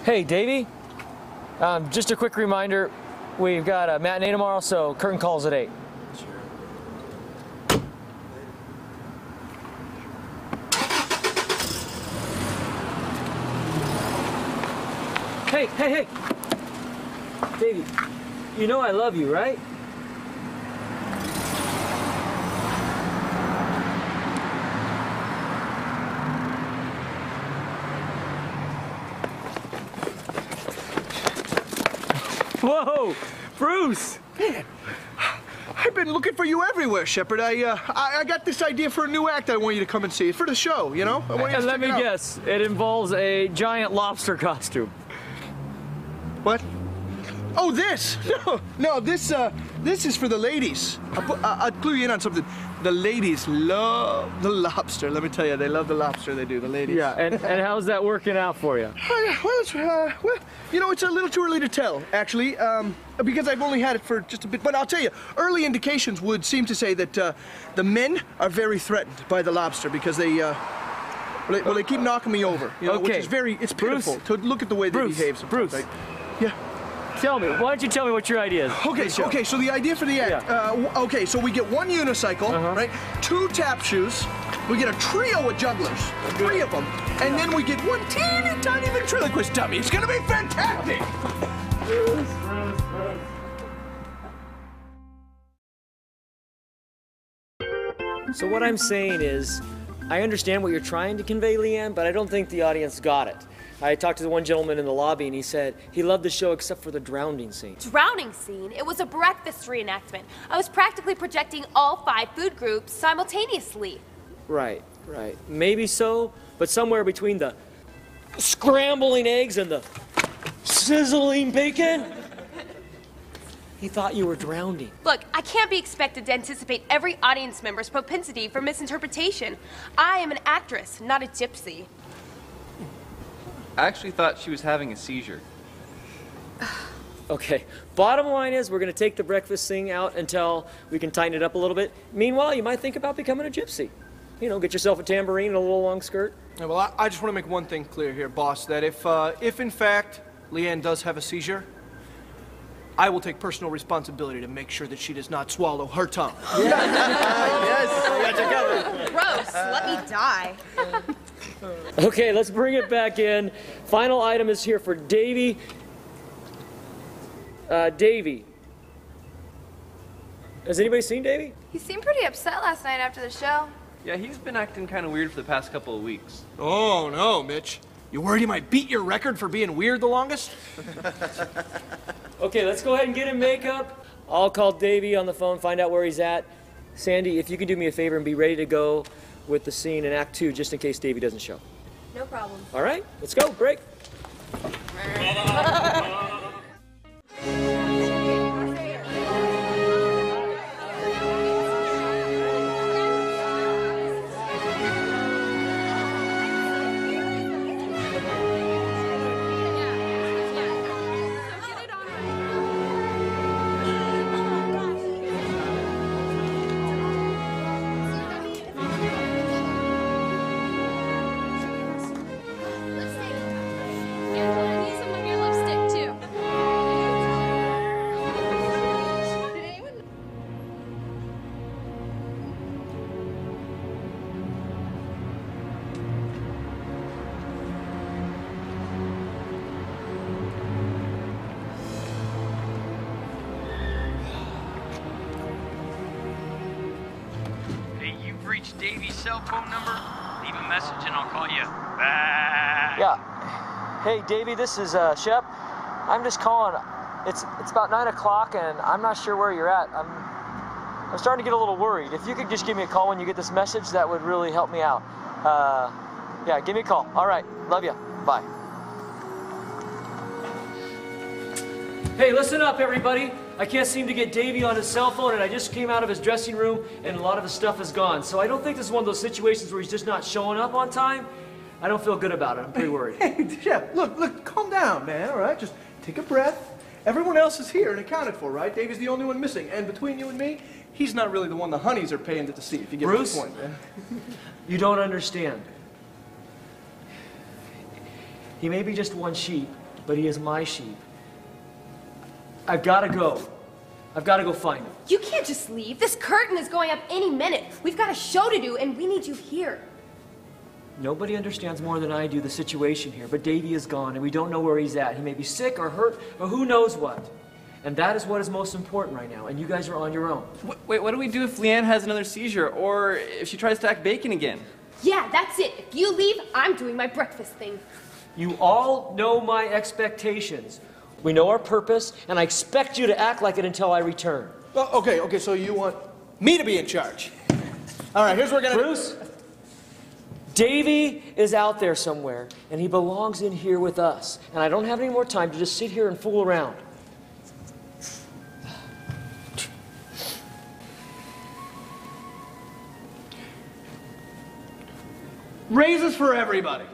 Hey, Davie. Just a quick reminder, we've got a matinee tomorrow, so curtain calls at 8. Sure. Hey! Davie, you know I love you, right? Whoa, Bruce! Man, I've been looking for you everywhere, Shepard. I got this idea for a new act I want you to come and see. For the show, you know? I want you to Let me guess, it involves a giant lobster costume. What? Oh, this! No, this is for the ladies. I'll clue you in on something. The ladies love the lobster. Let me tell you, they love the lobster, they do, the ladies. Yeah, and how's that working out for you? Well, you know, it's a little too early to tell, actually, because I've only had it for just a bit. But I'll tell you, early indications would seem to say that the men are very threatened by the lobster because they keep knocking me over, you know, which is it's pitiful to look at the way they behave sometimes. Bruce. Yeah. Tell me, why don't you tell me what your idea is? Okay, so the idea for the act, okay, so we get one unicycle, right, 2 tap shoes, we get a trio of jugglers, 3 of them, and then we get one teeny tiny ventriloquist dummy. It's gonna be fantastic! So what I'm saying is, I understand what you're trying to convey, Leanne, but I don't think the audience got it. I talked to the one gentleman in the lobby, and he said he loved the show except for the drowning scene. Drowning scene? It was a breakfast reenactment. I was practically projecting all 5 food groups simultaneously. Right. Maybe so, but somewhere between the scrambling eggs and the sizzling bacon, he thought you were drowning. Look, I can't be expected to anticipate every audience member's propensity for misinterpretation. I am an actress, not a gypsy. I actually thought she was having a seizure. Okay, bottom line is we're going to take the breakfast thing out until we can tighten it up a little bit. Meanwhile, you might think about becoming a gypsy. You know, get yourself a tambourine and a little long skirt. Yeah, well, I just want to make one thing clear here, boss, that if in fact Leanne does have a seizure, I will take personal responsibility to make sure that she does not swallow her tongue. Yes, gross, let me die. Okay, let's bring it back in. Final item is here for Davie. Davie. Has anybody seen Davie? He seemed pretty upset last night after the show. Yeah, he's been acting kind of weird for the past couple of weeks. Oh, no, Mitch. You worried he might beat your record for being weird the longest? Okay, let's go ahead and get him makeup. I'll call Davie on the phone, find out where he's at. Sandy, if you can do me a favor and be ready to go with the scene in Act 2, just in case Davie doesn't show. No problem. All right, let's go, break. Davie's cell phone number, leave a message and I'll call you back. Yeah. Hey, Davie, this is Shep. I'm just calling. It's about 9 o'clock and I'm not sure where you're at. I'm starting to get a little worried. If you could just give me a call when you get this message, that would really help me out. Yeah, give me a call. All right. Love you. Bye. Hey, listen up, everybody. I can't seem to get Davie on his cell phone, and I just came out of his dressing room, and a lot of his stuff is gone. So I don't think this is one of those situations where he's just not showing up on time. I don't feel good about it. I'm pretty worried. Hey, Shep, look, calm down, man, all right? Just take a breath. Everyone else is here and accounted for, right? Davie's the only one missing. And between you and me, he's not really the one the honeys are paying to see, if you get the point, man. You don't understand. He may be just one sheep, but he is my sheep. I've got to go. I've got to go find him. You can't just leave. This curtain is going up any minute. We've got a show to do, and we need you here. Nobody understands more than I do the situation here, but Davie is gone, and we don't know where he's at. He may be sick or hurt, or who knows what. And that is what is most important right now, and you guys are on your own. Wait, what do we do if Leanne has another seizure, or if she tries to act bacon again? Yeah, that's it. If you leave, I'm doing my breakfast thing. You all know my expectations. We know our purpose, and I expect you to act like it until I return. Well, okay, so you want me to be in charge. All right, here's what we're gonna do. Bruce, Davie is out there somewhere, and he belongs in here with us. And I don't have any more time to just sit here and fool around. Raises for everybody.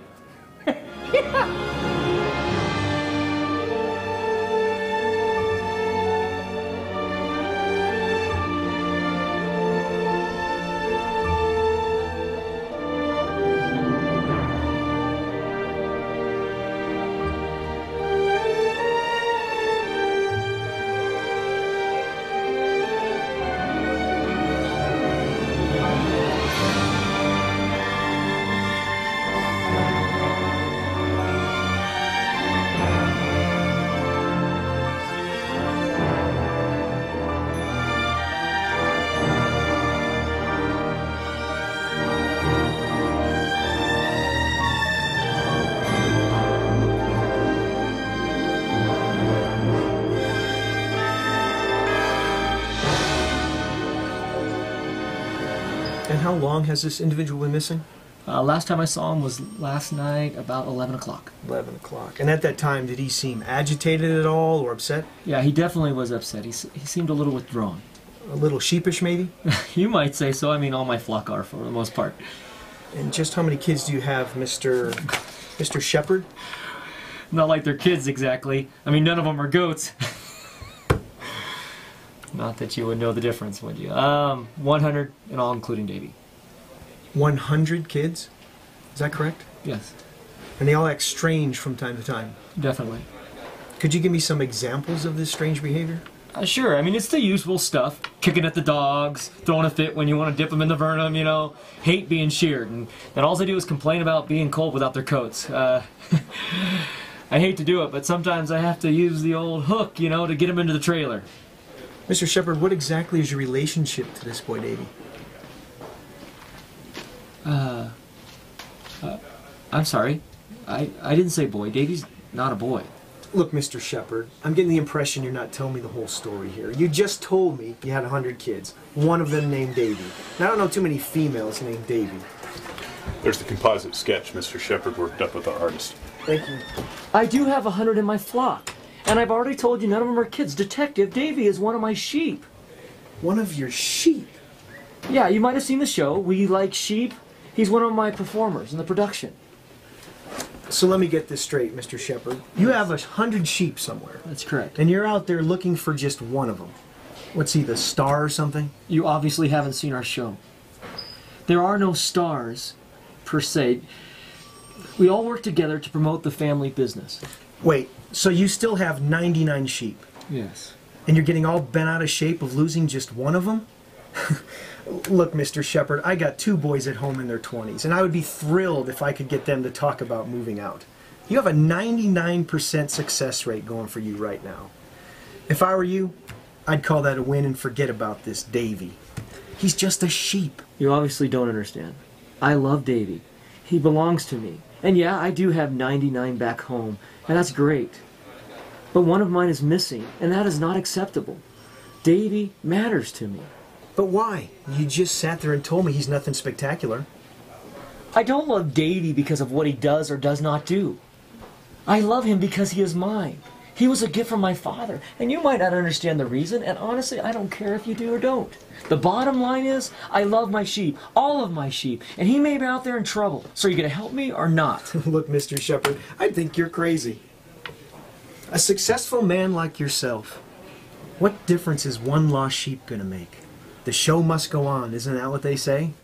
And how long has this individual been missing? Last time I saw him was last night about 11 o'clock. 11 o'clock. And at that time, did he seem agitated at all or upset? Yeah, he definitely was upset. He seemed a little withdrawn. A little sheepish, maybe? You might say so. I mean, all my flock are for the most part. And just how many kids do you have, Mr. Shepherd? Not like they're kids exactly. I mean, none of them are goats. Not that you would know the difference, would you? 100 in all, including Davie. 100 kids? Is that correct? Yes, And they all act strange from time to time. definitely. Could you give me some examples of this strange behavior? Sure. I mean, it's the usual stuff. Kicking at the dogs, throwing a fit when you want to dip them in the vernum, you know. Hate being sheared. And all they do is complain about being cold without their coats. I hate to do it, but sometimes I have to use the old hook, you know, to get them into the trailer. Mr. Shepherd, what exactly is your relationship to this boy, Davie? I'm sorry. I didn't say boy. Davie's not a boy. Look, Mr. Shepherd, I'm getting the impression you're not telling me the whole story here. You just told me you had 100 kids, one of them named Davie. And I don't know too many females named Davie. There's the composite sketch Mr. Shepherd worked up with our artist. Thank you. I do have 100 in my flock. And I've already told you none of them are kids. Detective Davie is one of my sheep. One of your sheep? Yeah, you might have seen the show. We Like Sheep. He's one of my performers in the production. So let me get this straight, Mr. Shepherd. You have 100 sheep somewhere. That's correct. And you're out there looking for just one of them. What's he, the star or something? You obviously haven't seen our show. There are no stars, per se. We all work together to promote the family business. Wait, so you still have 99 sheep? Yes. And you're getting all bent out of shape of losing just one of them? Look, Mr. Shepherd, I got 2 boys at home in their 20s, and I would be thrilled if I could get them to talk about moving out. You have a 99% success rate going for you right now. If I were you, I'd call that a win and forget about this Davie. He's just a sheep. You obviously don't understand. I love Davie. He belongs to me. And yeah, I do have 99 back home, and that's great. But one of mine is missing, and that is not acceptable. Davie matters to me. But why? You just sat there and told me he's nothing spectacular. I don't love Davie because of what he does or does not do. I love him because he is mine. He was a gift from my father, and you might not understand the reason, and honestly, I don't care if you do or don't. The bottom line is, I love my sheep, all of my sheep, and he may be out there in trouble. So are you going to help me or not? Look, Mr. Shepherd, I think you're crazy. A successful man like yourself, what difference is one lost sheep going to make? The show must go on, isn't that what they say?